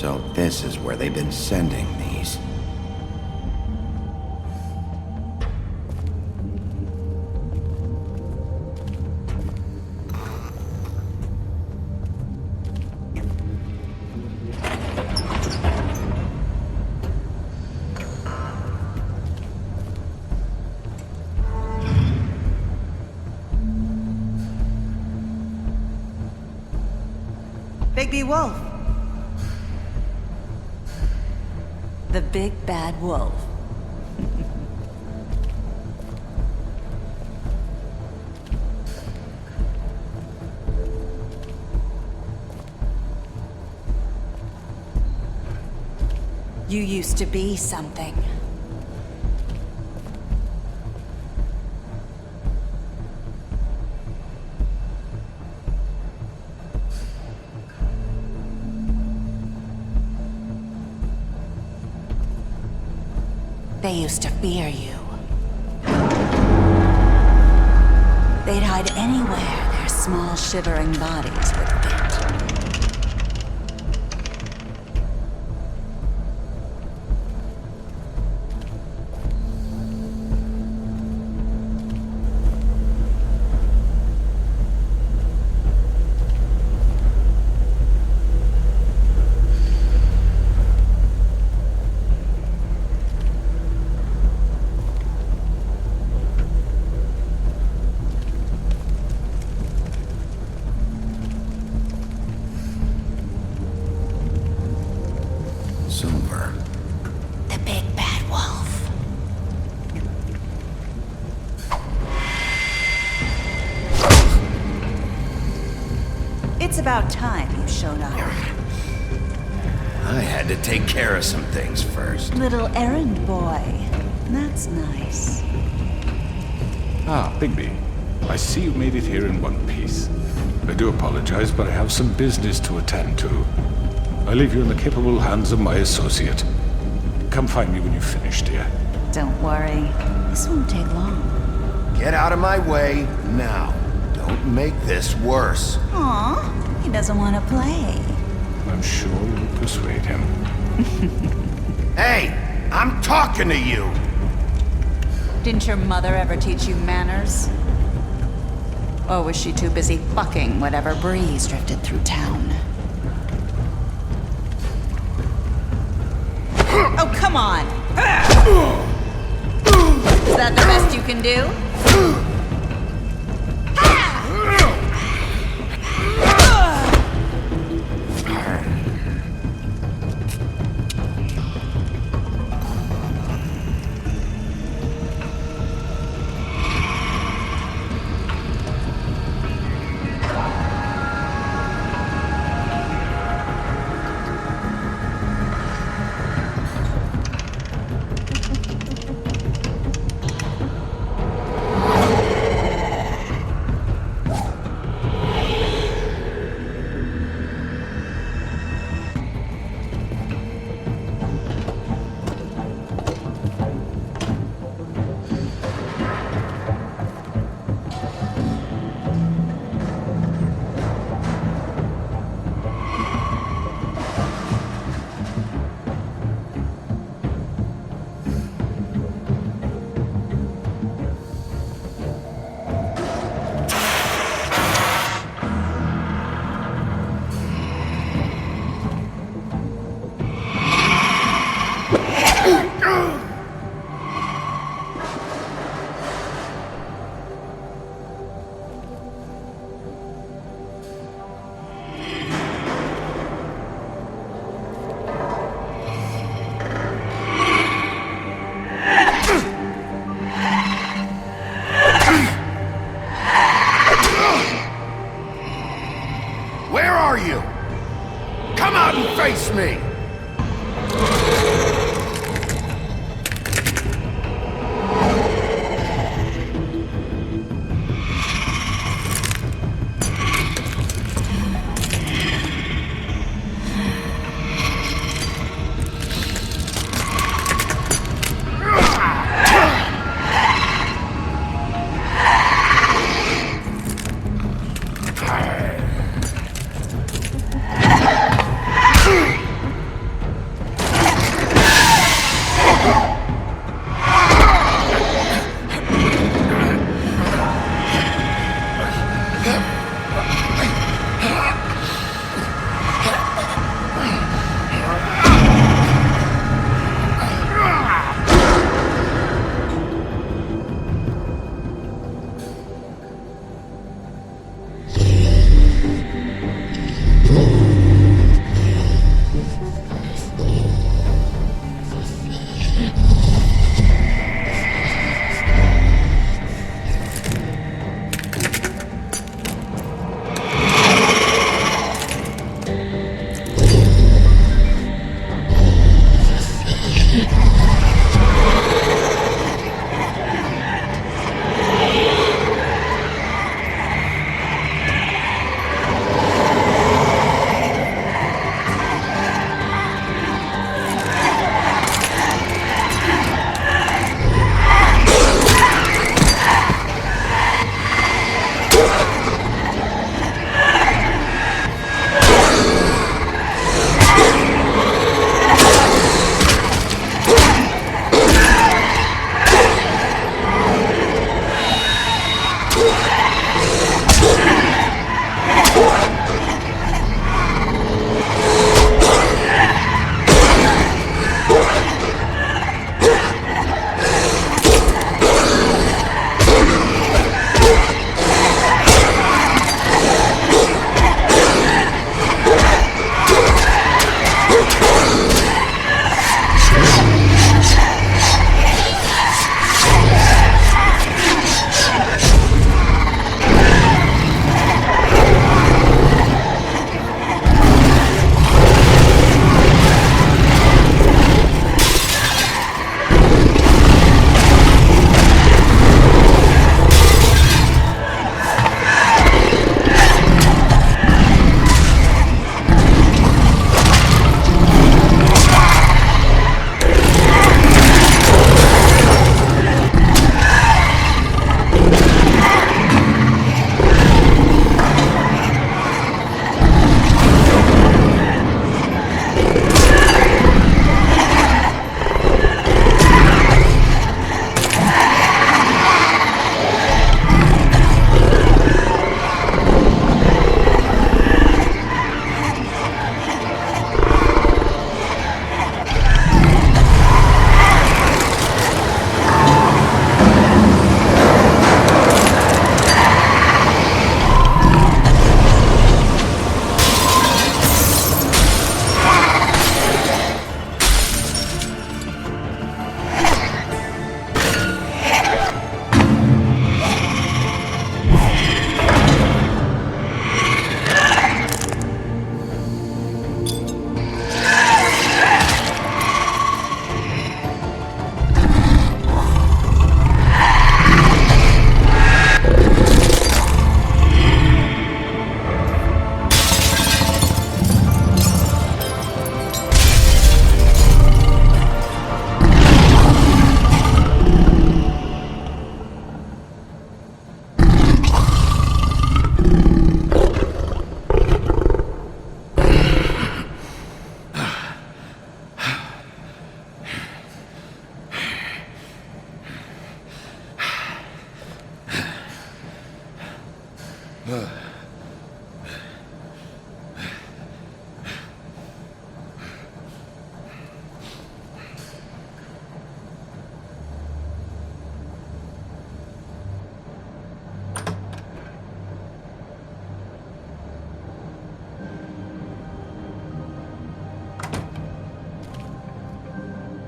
So this is where they've been sending these. Bigby Wolf. The big bad wolf. You used to be something. They used to fear you. They'd hide anywhere their small shivering bodies would fit. Silver. The big bad wolf. It's about time you showed up. I had to take care of some things first. Little errand boy. That's nice. Ah, Bigby. I see you made it here in one piece. I do apologize, but I have some business to attend to. I leave you in the capable hands of my associate. Come find me when you've finished, dear. Don't worry. This won't take long. Get out of my way now. Don't make this worse. Aw, he doesn't want to play. I'm sure you'll persuade him. Hey, I'm talking to you. Didn't your mother ever teach you manners? Or was she too busy fucking whatever breeze drifted through town? Oh, come on! Is that the best you can do?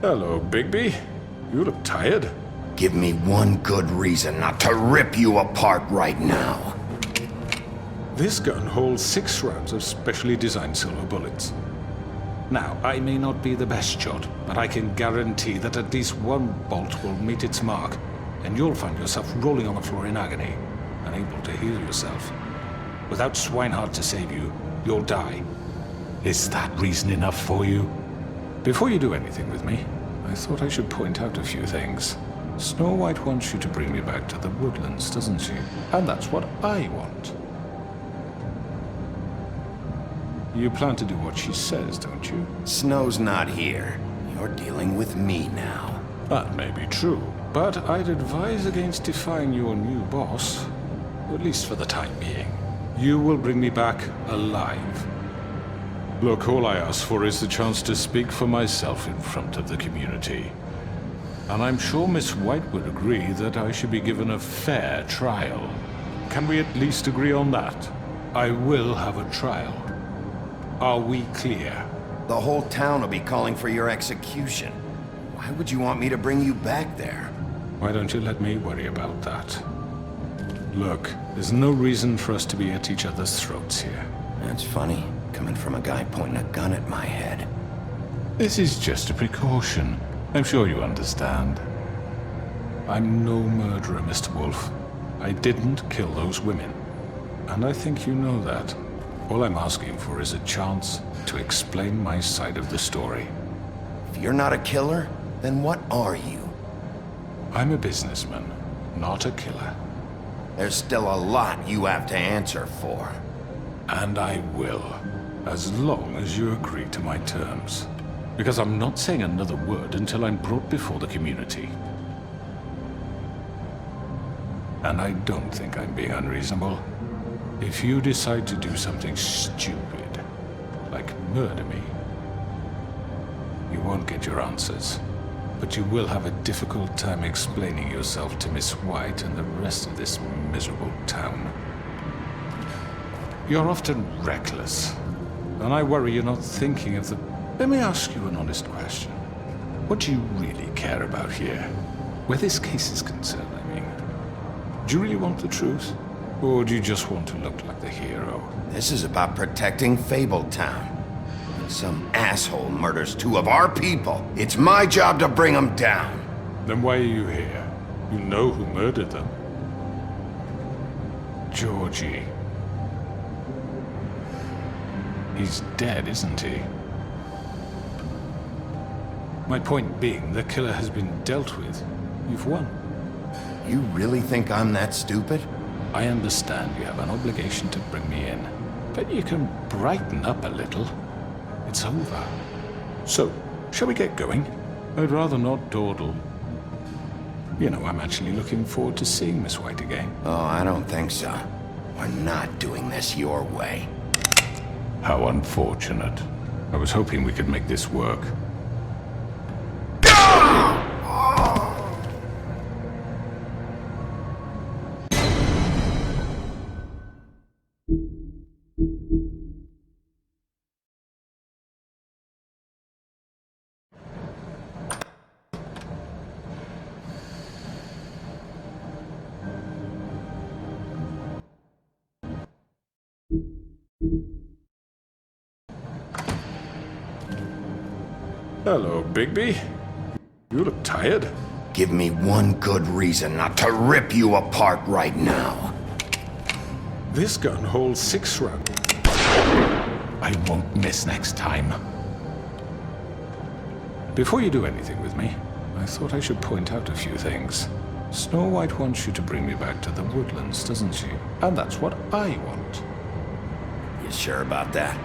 Hello, Bigby. You look tired. Give me one good reason not to rip you apart right now. This gun holds 6 rounds of specially designed silver bullets. Now, I may not be the best shot, but I can guarantee that at least one bolt will meet its mark, and you'll find yourself rolling on the floor in agony, unable to heal yourself. Without Swinehart to save you, you'll die. Is that reason enough for you? Before you do anything with me, I thought I should point out a few things. Snow White wants you to bring me back to the woodlands, doesn't she? And that's what I want. You plan to do what she says, don't you? Snow's not here. You're dealing with me now. That may be true, but I'd advise against defying your new boss, at least for the time being. You will bring me back alive. Look, all I ask for is the chance to speak for myself in front of the community. And I'm sure Miss White would agree that I should be given a fair trial. Can we at least agree on that? I will have a trial. Are we clear? The whole town will be calling for your execution. Why would you want me to bring you back there? Why don't you let me worry about that? Look, there's no reason for us to be at each other's throats here. That's funny, coming from a guy pointing a gun at my head. This is just a precaution. I'm sure you understand. I'm no murderer, Mr. Wolf. I didn't kill those women. And I think you know that. All I'm asking for is a chance to explain my side of the story. If you're not a killer, then what are you? I'm a businessman, not a killer. There's still a lot you have to answer for. And I will, as long as you agree to my terms. Because I'm not saying another word until I'm brought before the community. And I don't think I'm being unreasonable. If you decide to do something stupid, like murder me, you won't get your answers. But you will have a difficult time explaining yourself to Miss White and the rest of this miserable town. You're often reckless, and I worry you're not thinking of the... Let me ask you an honest question. What do you really care about here? Where this case is concerned, I mean. Do you really want the truth? Or do you just want to look like the hero? This is about protecting Fabletown. Some asshole murders 2 of our people. It's my job to bring them down. Then why are you here? You know who murdered them. Georgie. He's dead, isn't he? My point being, the killer has been dealt with. You've won. You really think I'm that stupid? I understand you have an obligation to bring me in, but you can brighten up a little. It's over. So, shall we get going? I'd rather not dawdle. You know, I'm actually looking forward to seeing Miss White again. Oh, I don't think so. We're not doing this your way. How unfortunate. I was hoping we could make this work. Hello, Bigby. You look tired. Give me one good reason not to rip you apart right now. This gun holds 6 rounds. I won't miss next time. Before you do anything with me, I thought I should point out a few things. Snow White wants you to bring me back to the woodlands, doesn't she? And that's what I want. You sure about that?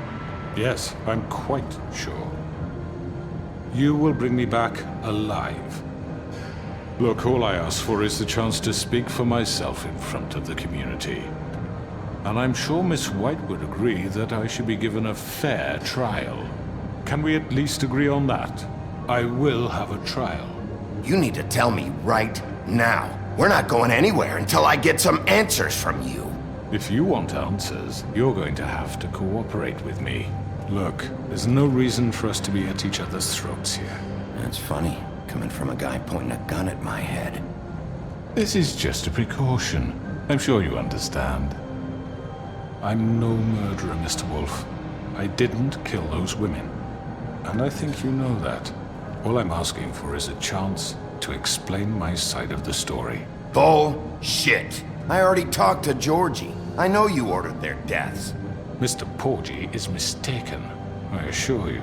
Yes, I'm quite sure. You will bring me back alive. Look, all I ask for is the chance to speak for myself in front of the community. And I'm sure Miss White would agree that I should be given a fair trial. Can we at least agree on that? I will have a trial. You need to tell me right now. We're not going anywhere until I get some answers from you. If you want answers, you're going to have to cooperate with me. Look, there's no reason for us to be at each other's throats here. That's funny, coming from a guy pointing a gun at my head. This is just a precaution. I'm sure you understand. I'm no murderer, Mr. Wolf. I didn't kill those women. And I think you know that. All I'm asking for is a chance to explain my side of the story. Bullshit! I already talked to Georgie. I know you ordered their deaths. Mr. Porgy is mistaken, I assure you.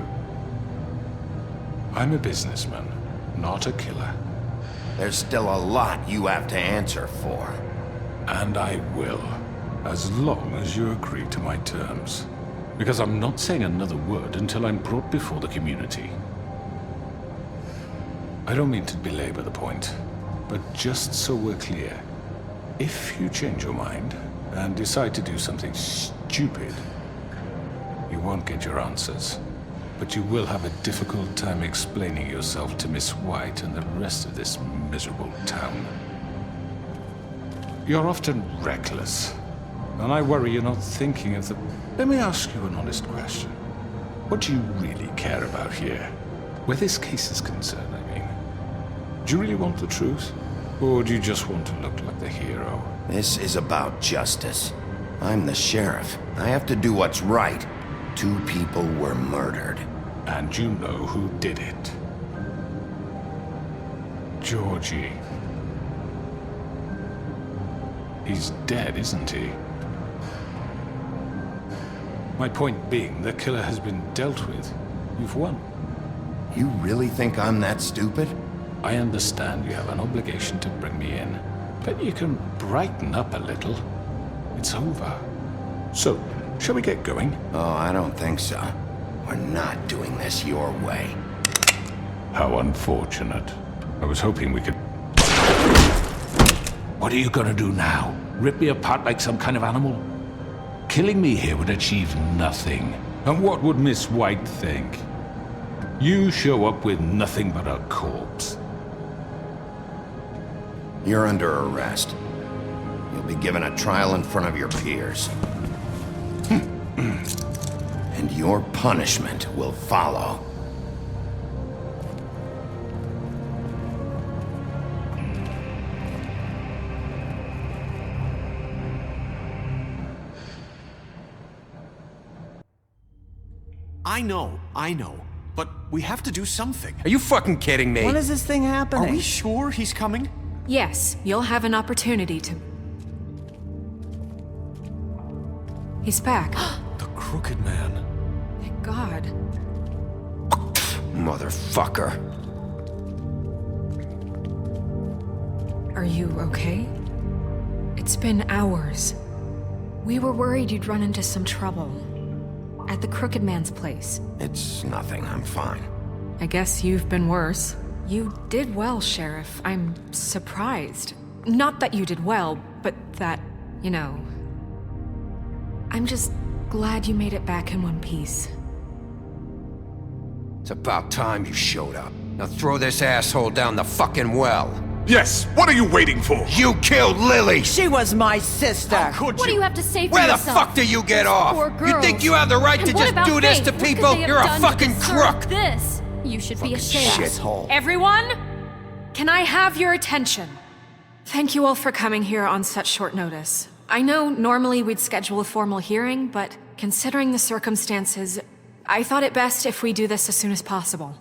I'm a businessman, not a killer. There's still a lot you have to answer for. And I will, as long as you agree to my terms. Because I'm not saying another word until I'm brought before the community. I don't mean to belabor the point, but just so we're clear, if you change your mind and decide to do something stupid, you won't get your answers. But you will have a difficult time explaining yourself to Miss White and the rest of this miserable town. You're often reckless, and I worry you're not thinking of the... Let me ask you an honest question. What do you really care about here? Where this case is concerned, I mean. Do you really want the truth? Or do you just want to look like the hero? This is about justice. I'm the sheriff. I have to do what's right. 2 people were murdered. And you know who did it. Georgie. He's dead, isn't he? My point being, the killer has been dealt with. You've won. You really think I'm that stupid? I understand you have an obligation to bring me in, but you can brighten up a little. It's over. So, shall we get going? Oh, I don't think so. We're not doing this your way. How unfortunate. I was hoping we could... What are you gonna do now? Rip me apart like some kind of animal? Killing me here would achieve nothing. And what would Miss White think? You show up with nothing but a corpse. You're under arrest. You'll be given a trial in front of your peers. And your punishment will follow. I know. But we have to do something. Are you fucking kidding me? When is this thing happening? Are we sure he's coming? Yes, you'll have an opportunity to... He's back. The Crooked Man. Thank God. Motherfucker. Are you okay? It's been hours. We were worried you'd run into some trouble. At the Crooked Man's place. It's nothing. I'm fine. I guess you've been worse. You did well, Sheriff. I'm surprised. Not that you did well, but that, you know... I'm just glad you made it back in one piece. It's about time you showed up. Now throw this asshole down the fucking well. Yes! What are you waiting for? You killed Lily! She was my sister. Could What do you have to say for Where the yourself? fuck do you get off? Poor You girls. think you have the right And to what just about do this Faith? to What could people? they have You're a done to fucking deserve crook! This. You should be ashamed. Shithole. Everyone, can I have your attention? Thank you all for coming here on such short notice. I know normally we'd schedule a formal hearing, but considering the circumstances, I thought it best if we do this as soon as possible.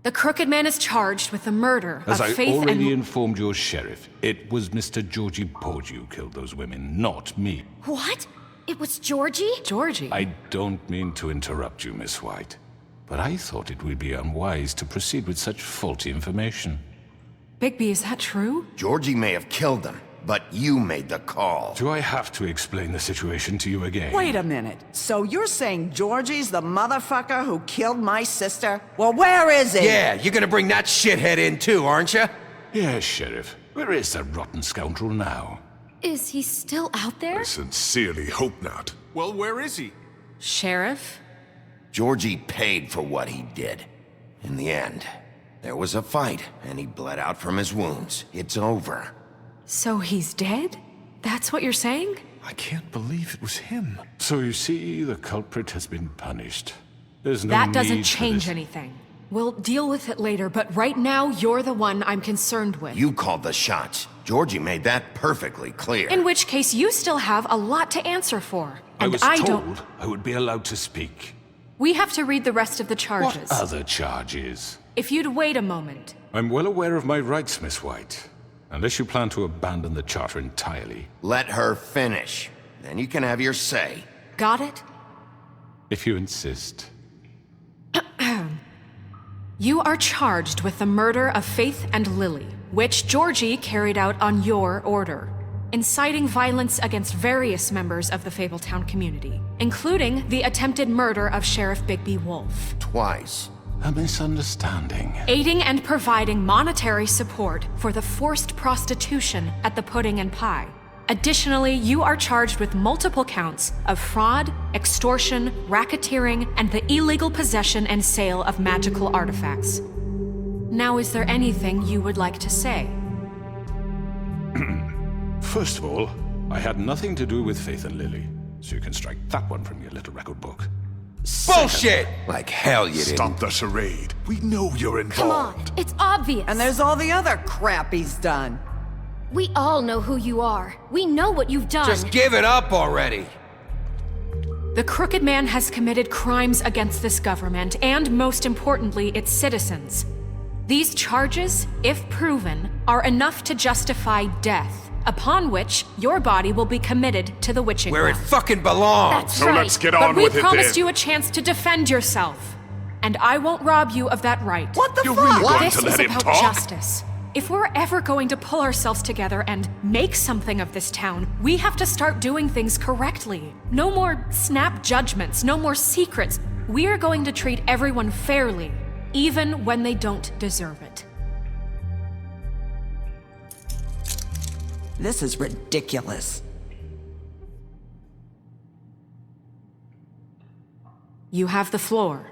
The Crooked Man is charged with the murder As of I Faith already and... informed your sheriff, it was Mr. Georgie Porgy who killed those women, not me. What? It was Georgie? Georgie. I don't mean to interrupt you, Miss White, but I thought it would be unwise to proceed with such faulty information. Bigby, is that true? Georgie may have killed them, but you made the call. Do I have to explain the situation to you again? Wait a minute. So you're saying Georgie's the motherfucker who killed my sister? Well, where is he? Yeah, you're gonna bring that shithead in too, aren't you? Yes, Sheriff. Where is that rotten scoundrel now? Is he still out there? Sincerely hope not. Well, where is he? Sheriff? Georgie paid for what he did. In the end, there was a fight, and he bled out from his wounds. It's over. So he's dead? That's what you're saying? I can't believe it was him. So you see, the culprit has been punished. There's no That doesn't need for change this. anything. We'll deal with it later, but right now, you're the one I'm concerned with. You called the shots. Georgie made that perfectly clear. In which case, you still have a lot to answer for. I And was I told don't. I would be allowed to speak. We have to read the rest of the charges. What other charges? If you'd wait a moment. I'm well aware of my rights, Miss White. Unless you plan to abandon the charter entirely. Let her finish. Then you can have your say. Got it? If you insist. You are charged with the murder of Faith and Lily, which Georgie carried out on your order, inciting violence against various members of the Fabletown community, including the attempted murder of Sheriff Bigby Wolf. Twice. A misunderstanding. Aiding and providing monetary support for the forced prostitution at the Pudding and Pie. Additionally, you are charged with multiple counts of fraud, extortion, racketeering, and the illegal possession and sale of magical artifacts. Now, is there anything you would like to say? First of all, I had nothing to do with Faith and Lily, so you can strike that one from your little record book. Bullshit! Like hell you didn't. Stop the charade. We know you're Come on, involved. it's obvious. And there's all the other crap he's done. We all know who you are. We know what you've done. Just give it up already. The Crooked Man has committed crimes against this government and, most importantly, its citizens. These charges, if proven, are enough to justify death, upon which your body will be committed to the witching Where it well. fucking belongs. That's So right. let's get But on we with it promised then. you a chance to defend yourself, and I won't rob you of that right. What the You're fuck? really going This to is let him about talk? justice. If we're ever going to pull ourselves together and make something of this town, we have to start doing things correctly. No more snap judgments, no more secrets. We are going to treat everyone fairly, even when they don't deserve it. This is ridiculous. You have the floor.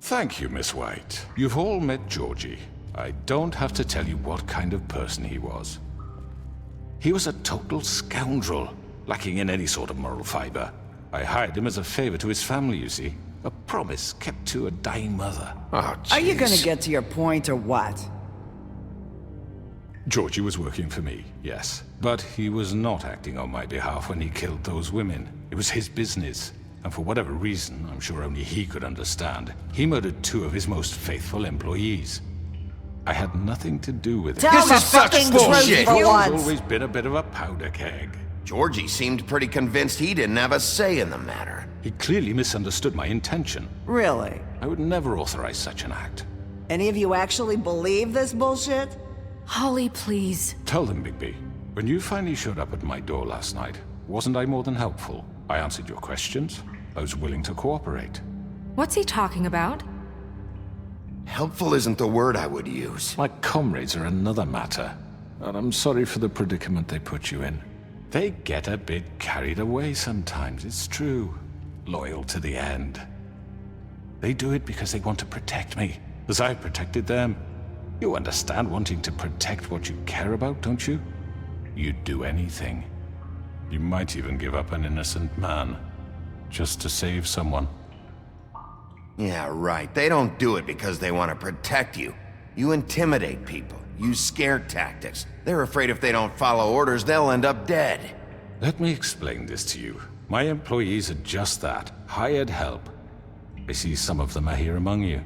Thank you, Miss White. You've all met Georgie. I don't have to tell you what kind of person he was. He was a total scoundrel, lacking in any sort of moral fiber. I hired him as a favor to his family, you see. A promise kept to a dying mother. Oh, Are you gonna jeez. get to your point or what? Georgie was working for me, yes. But he was not acting on my behalf when he killed those women. It was his business. And for whatever reason, I'm sure only he could understand, he murdered 2 of his most faithful employees. I had nothing to do with it. Tell This the is such fucking bullshit. truth for He's once. always been a bit of a powder keg. Georgie seemed pretty convinced he didn't have a say in the matter. He clearly misunderstood my intention. Really? I would never authorize such an act. Any of you actually believe this bullshit? Holly, please. Tell them, Bigby. When you finally showed up at my door last night, wasn't I more than helpful? I answered your questions. I was willing to cooperate. What's he talking about? Helpful isn't the word I would use. My comrades are another matter, and I'm sorry for the predicament they put you in. They get a bit carried away sometimes, it's true. Loyal to the end. They do it because they want to protect me, as I've protected them. You understand wanting to protect what you care about, don't you? You'd do anything. You might even give up an innocent man, just to save someone. Yeah, right. They don't do it because they want to protect you. You intimidate people, use scare tactics. They're afraid if they don't follow orders, they'll end up dead. Let me explain this to you. My employees are just that, hired help. I see some of them are here among you.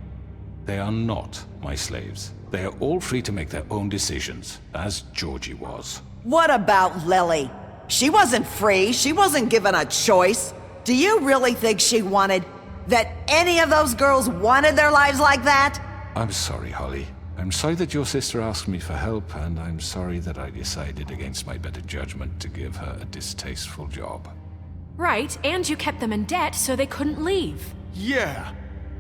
They are not my slaves. They are all free to make their own decisions, as Georgie was. What about Lily? She wasn't free. She wasn't given a choice. Do you really think she wanted... that any of those girls wanted their lives like that? I'm sorry, Holly. I'm sorry that your sister asked me for help, and I'm sorry that I decided against my better judgment to give her a distasteful job. Right, and you kept them in debt so they couldn't leave. Yeah.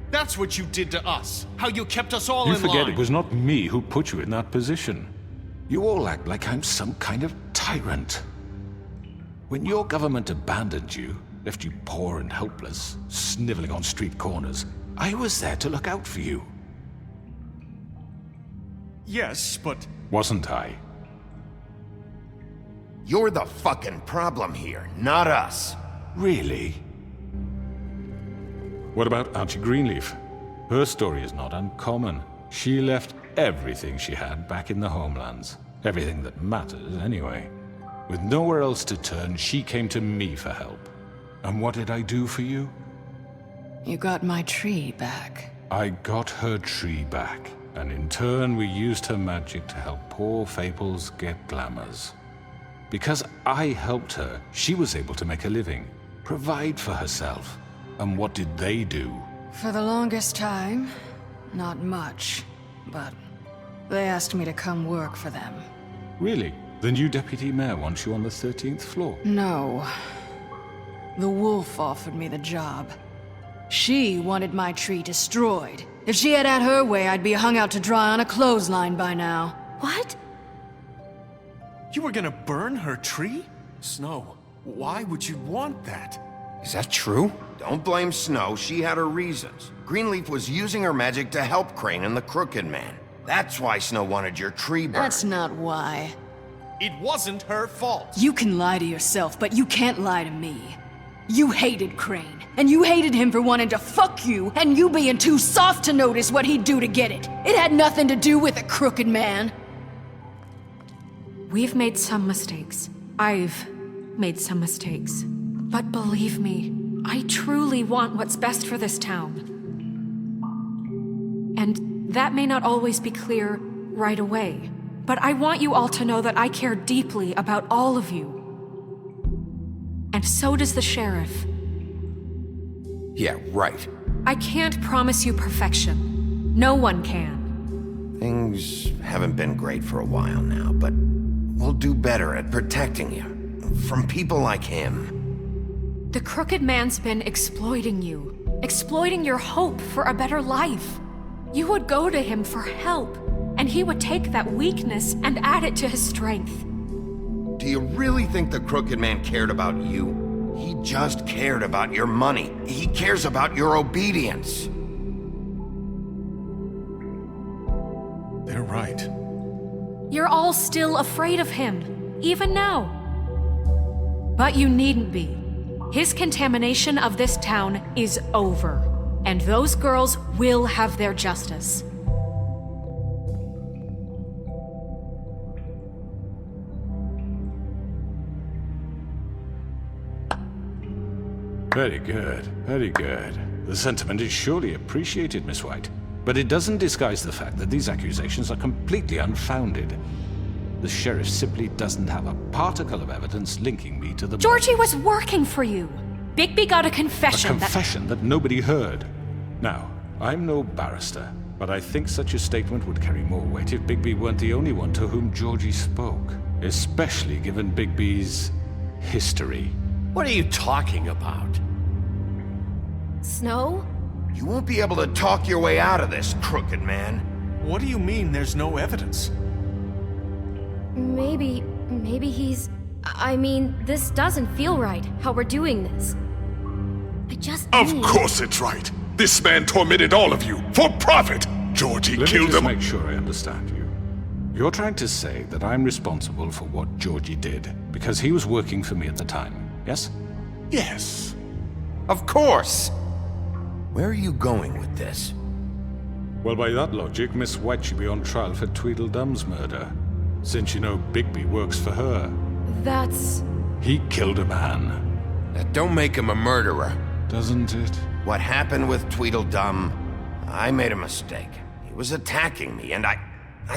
That's what you did to us. How you kept us all You in forget line. it was not me who put you in that position. You all act like I'm some kind of tyrant. When your government abandoned you, left you poor and helpless, sniveling on street corners, I was there to look out for you. Yes, but... Wasn't I? You're the fucking problem here, not us. Really? What about Auntie Greenleaf? Her story is not uncommon. She left everything she had back in the homelands. Everything that matters, anyway. With nowhere else to turn, she came to me for help. And what did I do for you? You got my tree back. I got her tree back, and in turn we used her magic to help poor Fables get glamours. Because I helped her, she was able to make a living, provide for herself. And what did they do? For the longest time, not much. But they asked me to come work for them. Really? The new deputy mayor wants you on the 13th floor? No. The wolf offered me the job. She wanted my tree destroyed. If she had her way, I'd be hung out to dry on a clothesline by now. What? You were gonna burn her tree? Snow, why would you want that? Is that true? Don't blame Snow, she had her reasons. Greenleaf was using her magic to help Crane and the Crooked Man. That's why Snow wanted your tree burned. That's not why. It wasn't her fault. You can lie to yourself, but you can't lie to me. You hated Crane, and you hated him for wanting to fuck you, and you being too soft to notice what he'd do to get it. It had nothing to do with the Crooked Man. We've made some mistakes. I've made some mistakes. But believe me, I truly want what's best for this town. And that may not always be clear right away. But I want you all to know that I care deeply about all of you. And so does the sheriff. Yeah, right. I can't promise you perfection. No one can. Things haven't been great for a while now, but we'll do better at protecting you. From people like him. The Crooked Man's been exploiting you. Exploiting your hope for a better life. You would go to him for help, and he would take that weakness and add it to his strength. Do you really think the Crooked Man cared about you? He just cared about your money. He cares about your obedience. They're right. You're all still afraid of him, even now. But you needn't be. His contamination of this town is over, and those girls will have their justice. Very good, very good. The sentiment is surely appreciated, Miss White. But it doesn't disguise the fact that these accusations are completely unfounded. The sheriff simply doesn't have a particle of evidence linking me to the... Georgie was working for you. Bigby got a confession A confession that nobody heard. Now, I'm no barrister, but I think such a statement would carry more weight if Bigby weren't the only one to whom Georgie spoke. Especially given Bigby's history. What are you talking about? Snow? You won't be able to talk your way out of this, Crooked Man. What do you mean there's no evidence? Maybe he's... I mean, this doesn't feel right, how we're doing this. I just Of need... course it's right. This man tormented all of you for profit. Georgie Let killed me just them. make sure I understand you. You're trying to say that I'm responsible for what Georgie did because he was working for me at the time, yes? Yes. Of course! Where are you going with this? Well, by that logic, Miss White should be on trial for Tweedledum's murder. Since you know Bigby works for her. That's... He killed a man. That don't make him a murderer. Doesn't it? What happened with Tweedledum, I made a mistake. He was attacking me, and I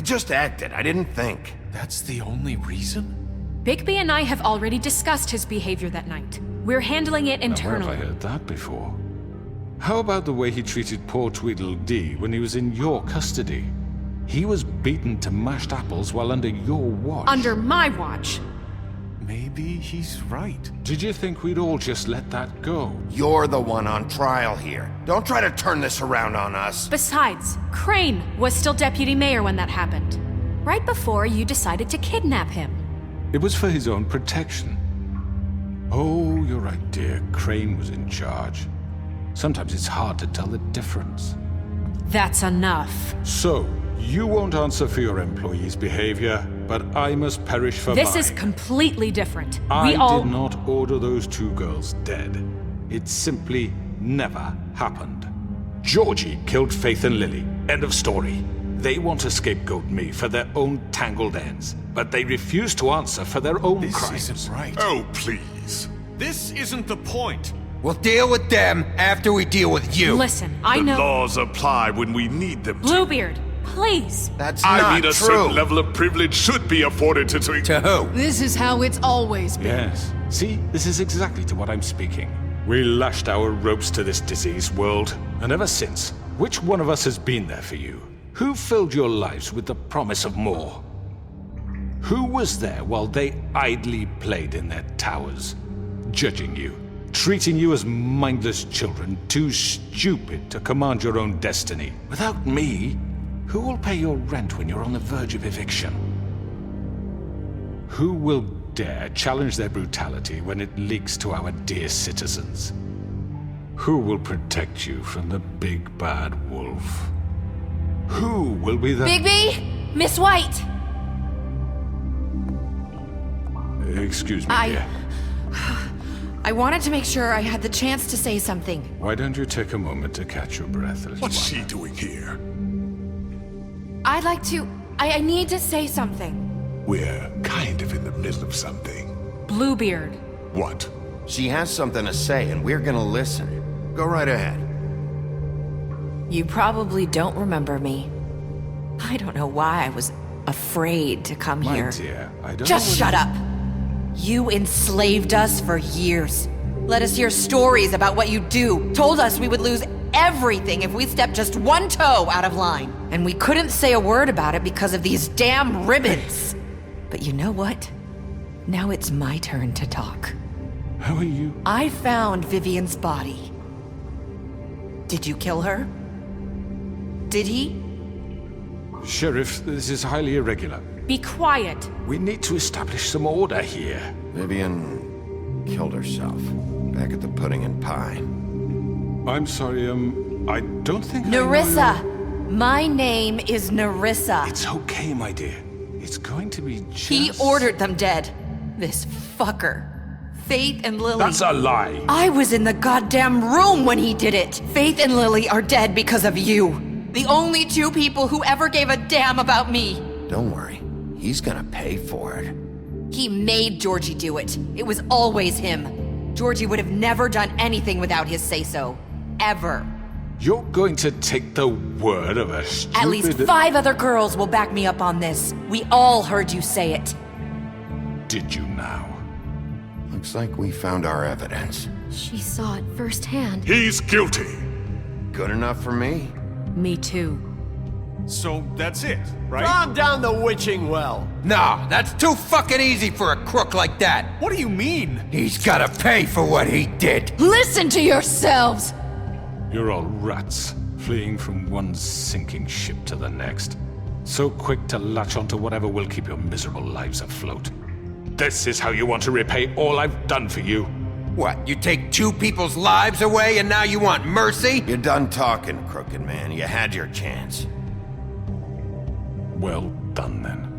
just acted. I didn't think. That's the only reason? Bigby and I have already discussed his behavior that night. We're handling it Now, where internally. have I heard that before? How about the way he treated poor Tweedledee when he was in your custody? He was beaten to mashed apples while under your watch. Under my watch. Maybe he's right. Did you think we'd all just let that go? You're the one on trial here. Don't try to turn this around on us. Besides, Crane was still deputy mayor when that happened. Right before you decided to kidnap him. It was for his own protection. Oh, you're right, dear. Crane was in charge. Sometimes it's hard to tell the difference. That's enough. So, you won't answer for your employees' behavior, but I must perish for This mine. is completely different. I We all... did not order those two girls dead. It simply never happened. Georgie killed Faith and Lily. End of story. They want to scapegoat me for their own tangled ends, but they refuse to answer for their own crimes. This isn't right. Oh, please. This isn't the point. We'll deal with them after we deal with you. Listen, I The know. laws apply when we need them to. Bluebeard, please. That's I not mean, a true. certain level of privilege should be afforded to... To who? This is how it's always been. Yes. See, this is exactly to what I'm speaking. We lashed our ropes to this diseased world, and ever since, which one of us has been there for you? Who filled your lives with the promise of more? Who was there while they idly played in their towers, judging you, treating you as mindless children, too stupid to command your own destiny? Without me, who will pay your rent when you're on the verge of eviction? Who will dare challenge their brutality when it leaks to our dear citizens? Who will protect you from the big bad wolf? Who will be the— Bigby? Miss White! Excuse me, dear. I wanted to make sure I had the chance to say something. Why don't you take a moment to catch your breath, little What's one? she doing here? I'd like to... I need to say something. We're kind of in the middle of something. Bluebeard. What? She has something to say, and we're gonna listen. Go right ahead. You probably don't remember me. I don't know why I was afraid to come My here. dear, I don't Just know shut up! You enslaved us for years. Let us hear stories about what you do. Told us we would lose everything if we stepped just one toe out of line. And we couldn't say a word about it because of these damn ribbons. But you know what? Now it's my turn to talk. How are you? I found Vivian's body. Did you kill her? Did he? Sheriff, this is highly irregular. Be quiet. We need to establish some order here. Vivian killed herself back at the Pudding and Pie. I'm sorry, I don't think Nerissa! My name is Nerissa. It's okay, my dear. It's going to be just... He ordered them dead. This fucker. Faith and Lily. That's a lie. I was in the goddamn room when he did it. Faith and Lily are dead because of you. The only two people who ever gave a damn about me. Don't worry. He's gonna pay for it. He made Georgie do it. It was always him. Georgie would have never done anything without his say-so. Ever. You're going to take the word of a stupid... At least 5 other girls will back me up on this. We all heard you say it. Did you now? Looks like we found our evidence. She saw it firsthand. He's guilty. Good enough for me. Me too. So that's it, right? Calm down the witching well. No, that's too fucking easy for a crook like that. What do you mean? He's gotta pay for what he did. Listen to yourselves! You're all rats, fleeing from one sinking ship to the next. So quick to latch onto whatever will keep your miserable lives afloat. This is how you want to repay all I've done for you? What, you take 2 people's lives away and now you want mercy? You're done talking, crooked man. You had your chance. Well done, then.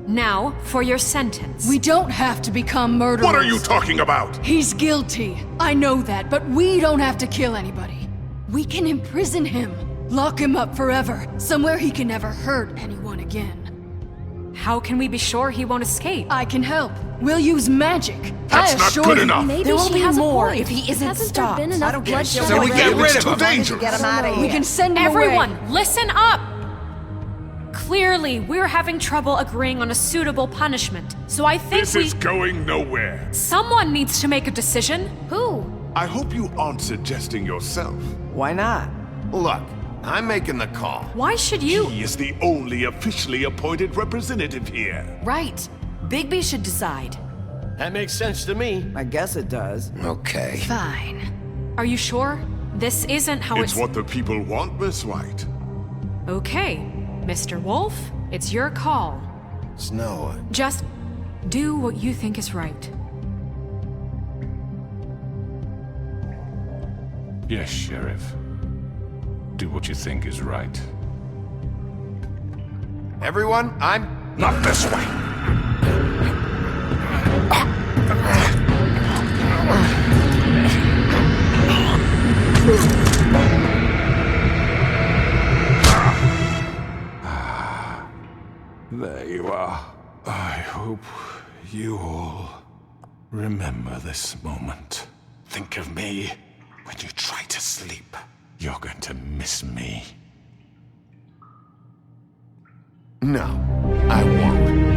Now, for your sentence. We don't have to become murderers. What are you talking about? He's guilty. I know that, but we don't have to kill anybody. We can imprison him. Lock him up forever. Somewhere he can never hurt anyone again. How can we be sure he won't escape? I can help. We'll use magic. That's I not assure good you. enough. Maybe There will she be has a more point. if he isn't Hasn't stopped. there been enough bloodshed? So we get rid of him. Too dangerous. Get him out of here. We can send him Everyone, away. listen up! Clearly, we're having trouble agreeing on a suitable punishment. So I think This is going nowhere. someone needs to make a decision. Who? I hope you aren't suggesting yourself. Why not? Look, I'm making the call. Why should you? He is the only officially appointed representative here. Right. Bigby should decide. That makes sense to me. I guess it does. Okay. Fine. Are you sure? This isn't how It's what the people want, Miss White. Okay, Mr. Wolf, it's your call. Snow, Just do what you think is right. Yes, Sheriff. Do what you think is right. everyone, I'm... Not this way! There you are. I hope you all remember this moment. Think of me when you try to sleep. You're going to miss me. No, I won't.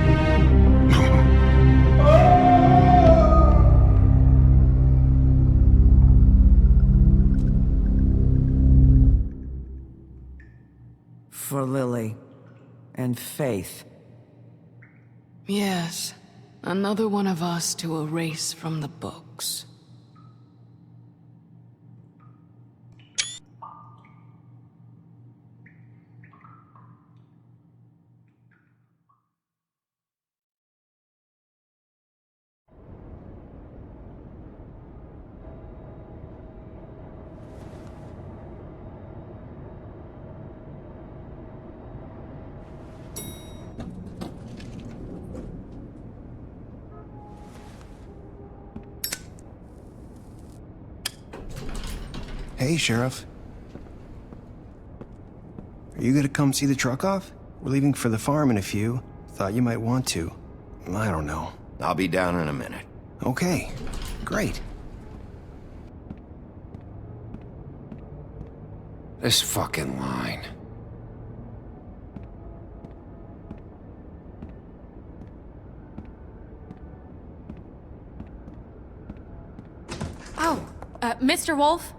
For Lily and Faith. Yes, another one of us to erase from the books. Hey, Sheriff. Are you gonna come see the truck off? We're leaving for the farm in a few. Thought you might want to. I don't know. I'll be down in a minute. Okay, great. This fucking line. Oh, Mr. Wolf?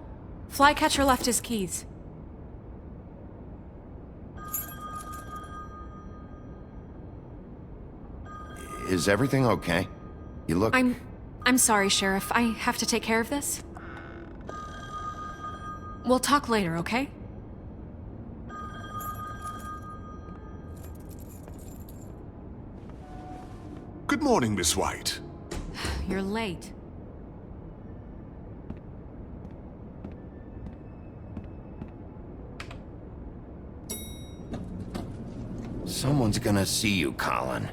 Flycatcher left his keys. Is everything okay? You look... I'm sorry, Sheriff. I have to take care of this. We'll talk later, okay? Good morning, Miss White. You're late. Someone's gonna see you, Colin.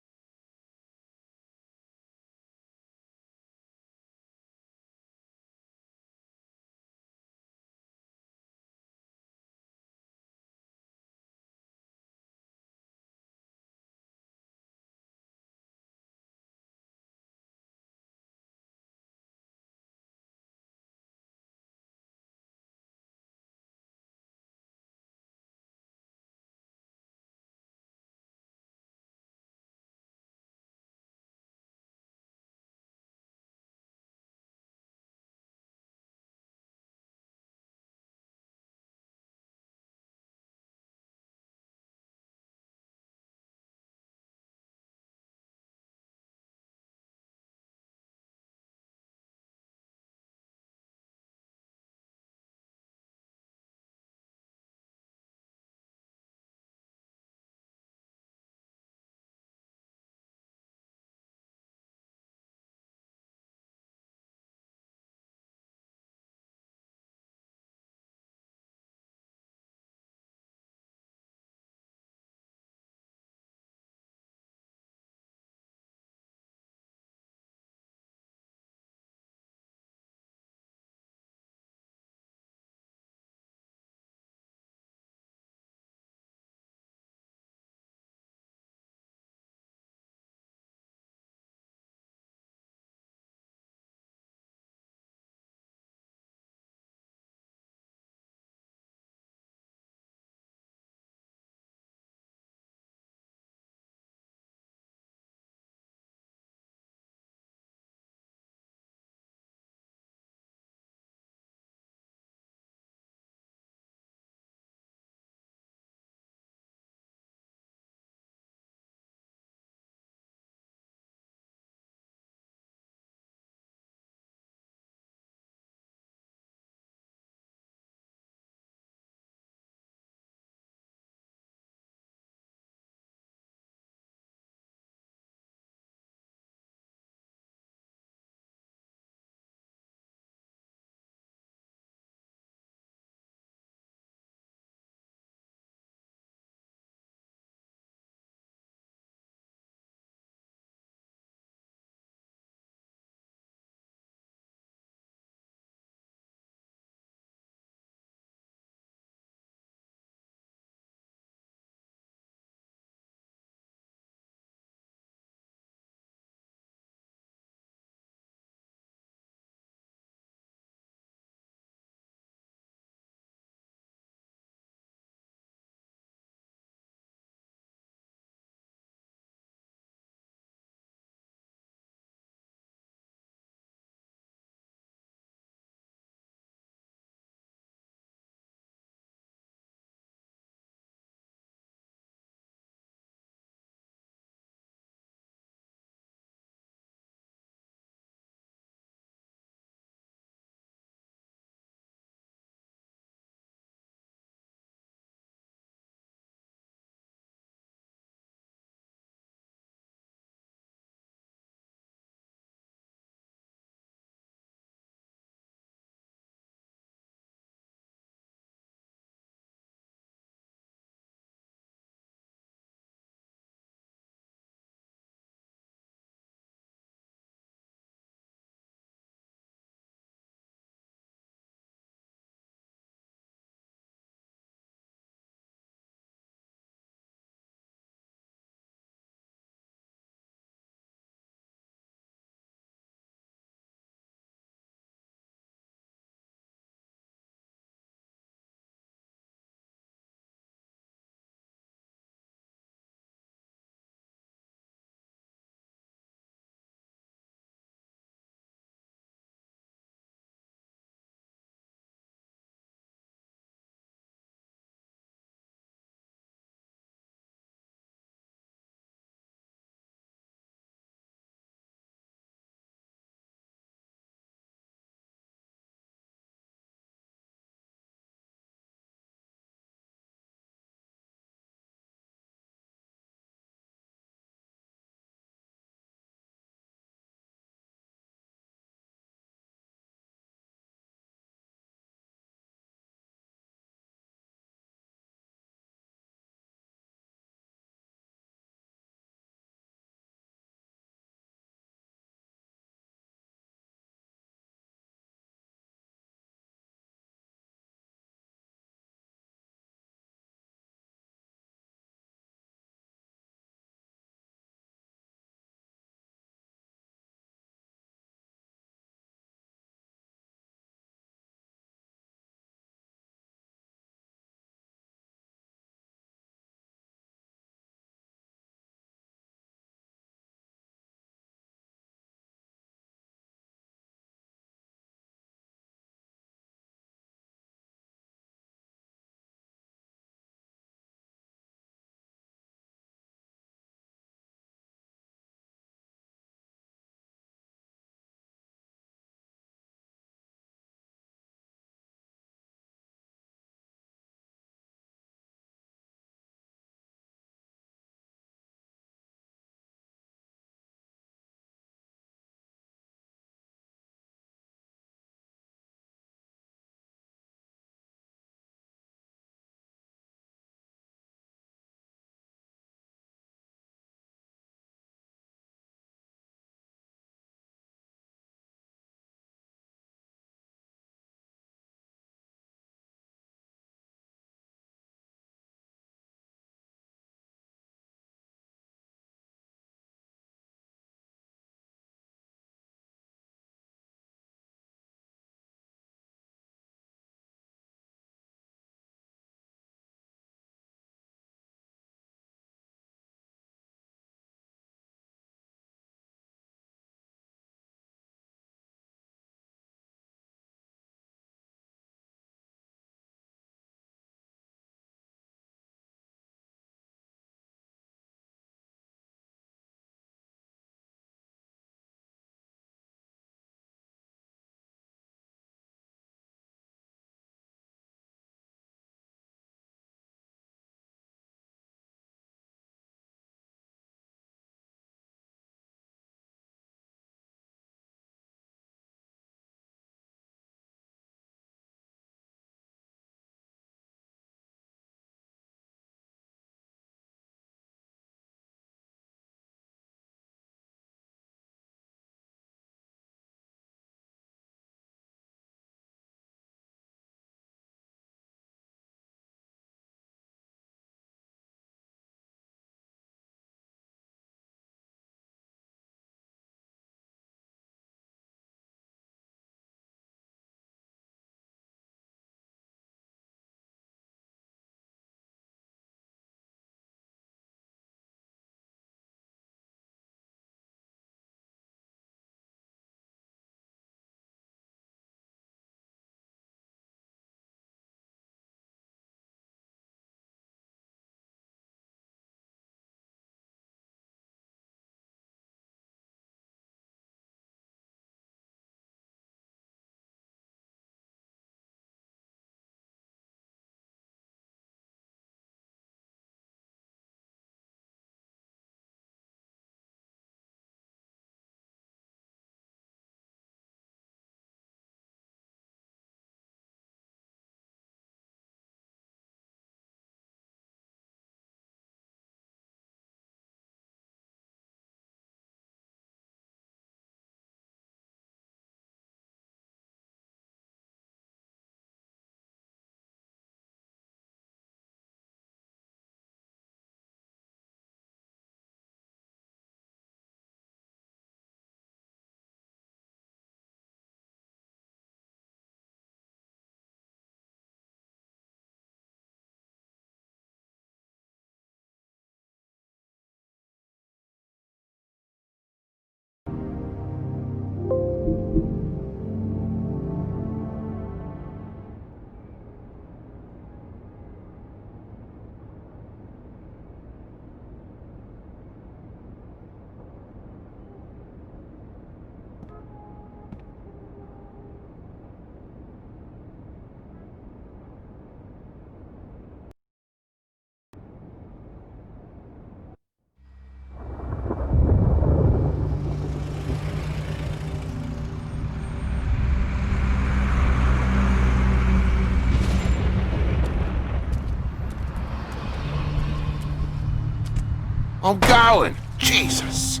I'm going. Jesus.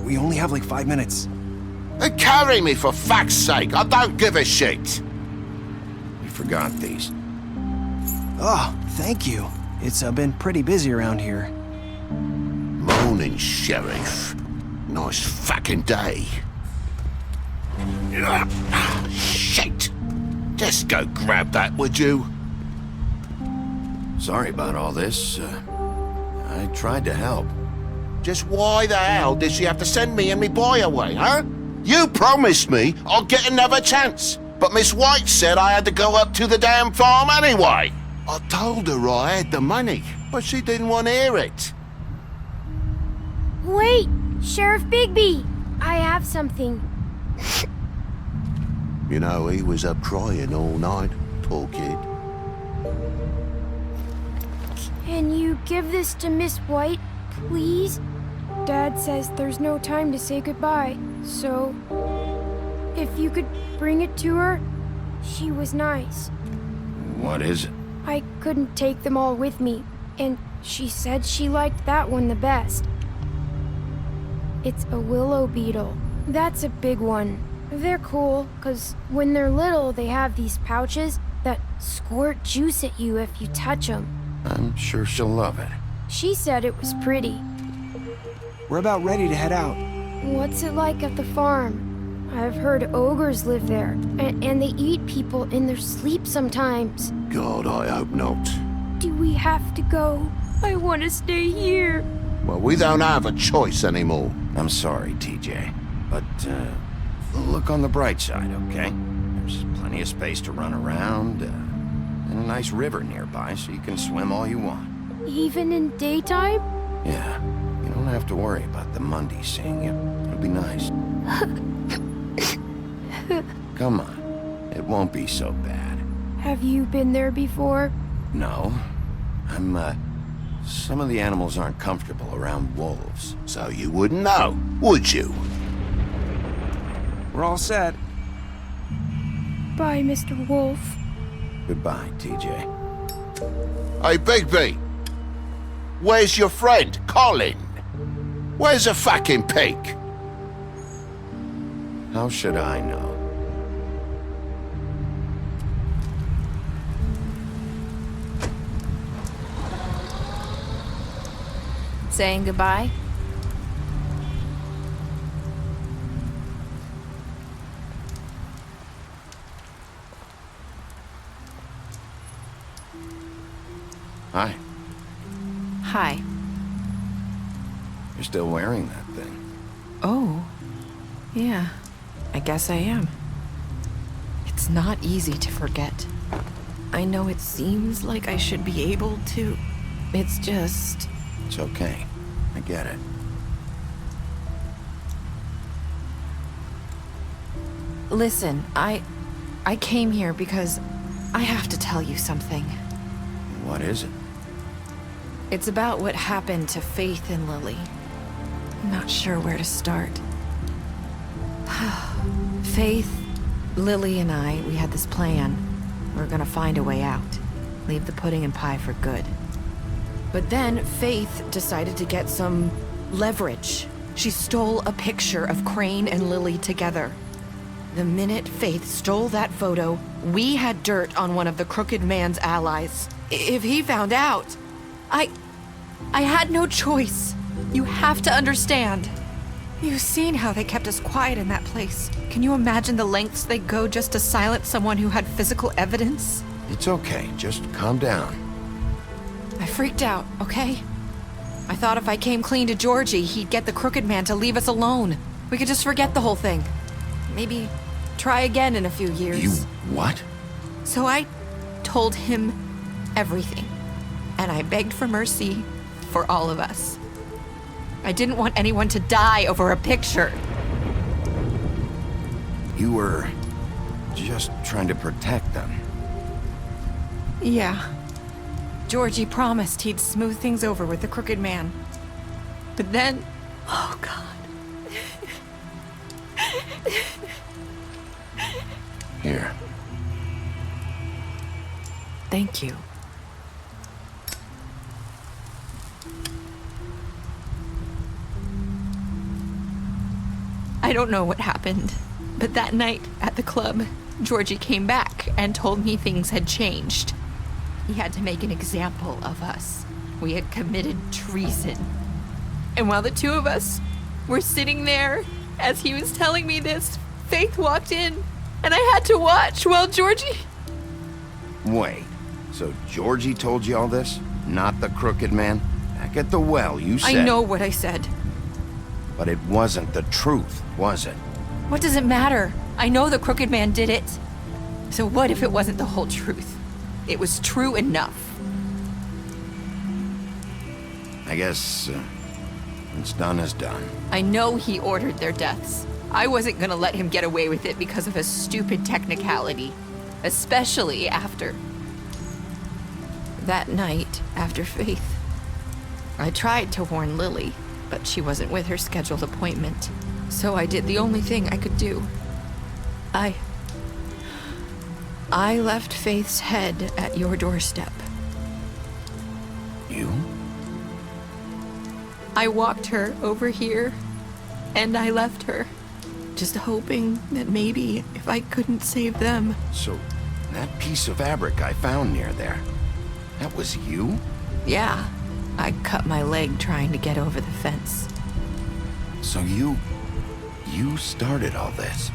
We only have like 5 minutes. Then carry me for fuck's sake. I don't give a shit. We forgot these. Oh, thank you. It's been pretty busy around here. Morning, Sheriff. Nice fucking day. Shit. Just go grab that, would you? Sorry about all this. I tried to help. Just why the hell did she have to send me and me boy away, huh? You promised me I'd get another chance, but Miss White said I had to go up to the damn farm anyway. I told her I had the money, but she didn't want to hear it. Wait, Sheriff Bigby! I have something. You know, he was up crying all night, poor kid. Can you give this to Miss White, please? Dad says there's no time to say goodbye, so if you could bring it to her, she was nice. What is it? I couldn't take them all with me, and she said she liked that one the best. It's a willow beetle. That's a big one. They're cool, 'cause when they're little, they have these pouches that squirt juice at you if you touch them. I'm sure she'll love it. She said it was pretty. We're about ready to head out. What's it like at the farm? I've heard ogres live there, and they eat people in their sleep sometimes. God, I hope not. Do we have to go? I want to stay here. Well, we don't have a choice anymore. I'm sorry, TJ, but look on the bright side, okay? There's plenty of space to run around, and a nice river nearby so you can swim all you want. Even in daytime? Yeah, you don't have to worry about the Mundy seeing you. It'll be nice. Come on, it won't be so bad. Have you been there before? No, some of the animals aren't comfortable around wolves. So you wouldn't know, would you? We're all set. Bye, Mr. Wolf. Goodbye, TJ. Hey, Bigby. Where's your friend, Colin? Where's the fucking pig? How should I know? Saying goodbye? Hi. Hi. You're still wearing that thing. Oh. Yeah. I guess I am. It's not easy to forget. I know it seems like I should be able to. It's just... It's okay. I get it. Listen, I came here because I have to tell you something. What is it? It's about what happened to Faith and Lily. I'm not sure where to start. Faith, Lily, and I, we had this plan. We're gonna find a way out. Leave the pudding and pie for good. But then Faith decided to get some leverage. She stole a picture of Crane and Lily together. The minute Faith stole that photo, we had dirt on one of the Crooked Man's allies. If he found out, I had no choice. You have to understand. You've seen how they kept us quiet in that place. Can you imagine the lengths they go just to silence someone who had physical evidence? It's okay. Just calm down. I freaked out, okay? I thought if I came clean to Georgie, he'd get the Crooked Man to leave us alone. We could just forget the whole thing. Maybe try again in a few years. You what? So I told him everything. And I begged for mercy for all of us. I didn't want anyone to die over a picture. You were just trying to protect them. Yeah. Georgie promised he'd smooth things over with the Crooked Man. But then... Oh, God. Here. Thank you. don't know what happened, but that night at the club, Georgie came back and told me things had changed. He had to make an example of us. We had committed treason. And while the two of us were sitting there, as he was telling me this, Faith walked in, and I had to watch while Georgie... Wait, so Georgie told you all this? Not the crooked man? Back at the well, you said... I know what I said. But it wasn't the truth, was it? What does it matter? I know the crooked man did it. So what if it wasn't the whole truth? It was true enough. I guess, what's done is done. I know he ordered their deaths. I wasn't gonna let him get away with it because of a stupid technicality. Especially after... that night, after Faith. I tried to warn Lily, but she wasn't with her scheduled appointment. So I did the only thing I could do. I left Faith's head at your doorstep. You? I walked her over here, and I left her, just hoping that maybe if I couldn't save them. So, that piece of fabric I found near there, that was you? Yeah, I cut my leg trying to get over the fence. So you started all this?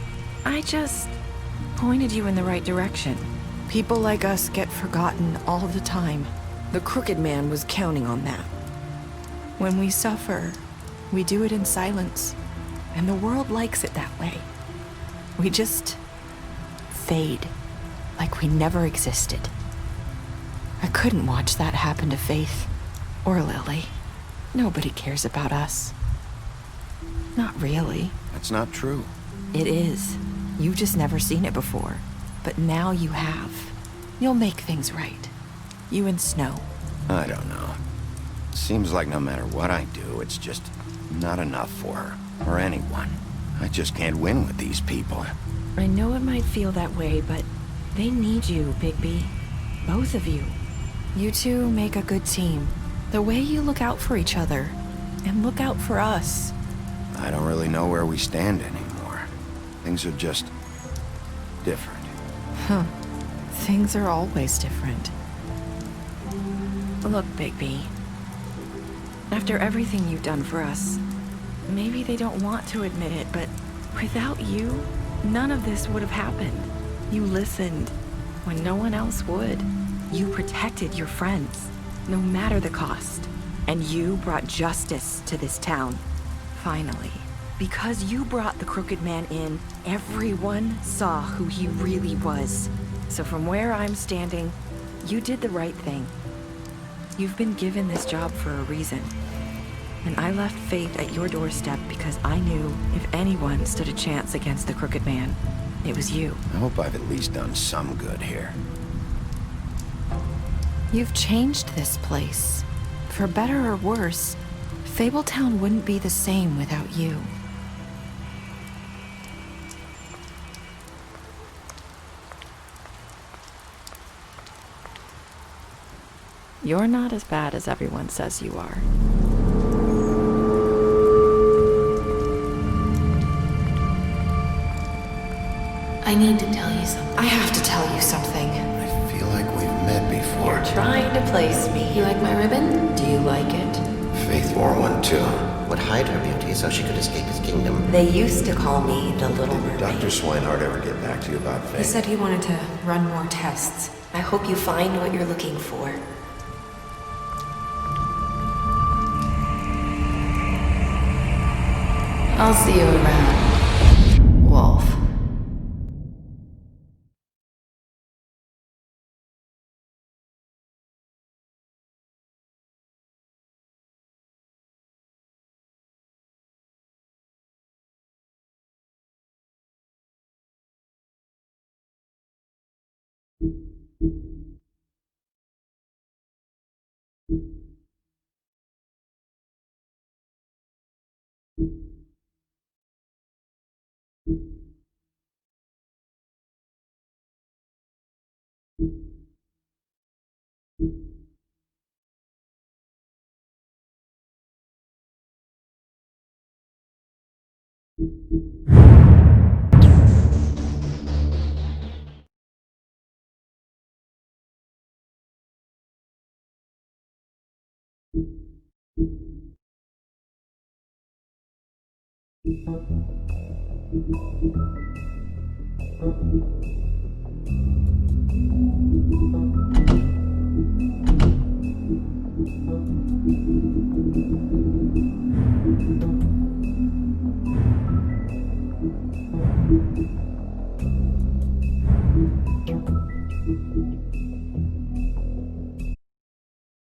I just pointed you in the right direction. People like us get forgotten all the time. The crooked man was counting on that. When we suffer, we do it in silence, and the world likes it that way. We just fade, like we never existed. I couldn't watch that happen to Faith, or Lily. Nobody cares about us. Not really. That's not true. It is. You've just never seen it before. But now you have. You'll make things right. You and Snow. I don't know. Seems like no matter what I do, it's just not enough for her, or anyone. I just can't win with these people. I know it might feel that way, but they need you, Bigby. Both of you. You two make a good team. The way you look out for each other, and look out for us. I don't really know where we stand anymore. Things are just different. Huh. Things are always different. Look, Bigby. After everything you've done for us, maybe they don't want to admit it, but without you, none of this would have happened. You listened when no one else would. You protected your friends, no matter the cost. And you brought justice to this town. Finally. Because you brought the crooked man in, everyone saw who he really was. So from where I'm standing, you did the right thing. You've been given this job for a reason. And I left Faith at your doorstep because I knew if anyone stood a chance against the crooked man, it was you. I hope I've at least done some good here. You've changed this place. For better or worse, Fabletown wouldn't be the same without you. You're not as bad as everyone says you are. I need to tell you something. I have to tell you something. I feel like we've met before. You're trying to place me. You like my ribbon? Do you like it? Faith wore one too. Would hide her beauty so she could escape his kingdom. They used to call me the Little Mermaid. Dr. Swinehart ever get back to you about Faith? He said he wanted to run more tests. I hope you find what you're looking for. I'll see you around, Wolf. You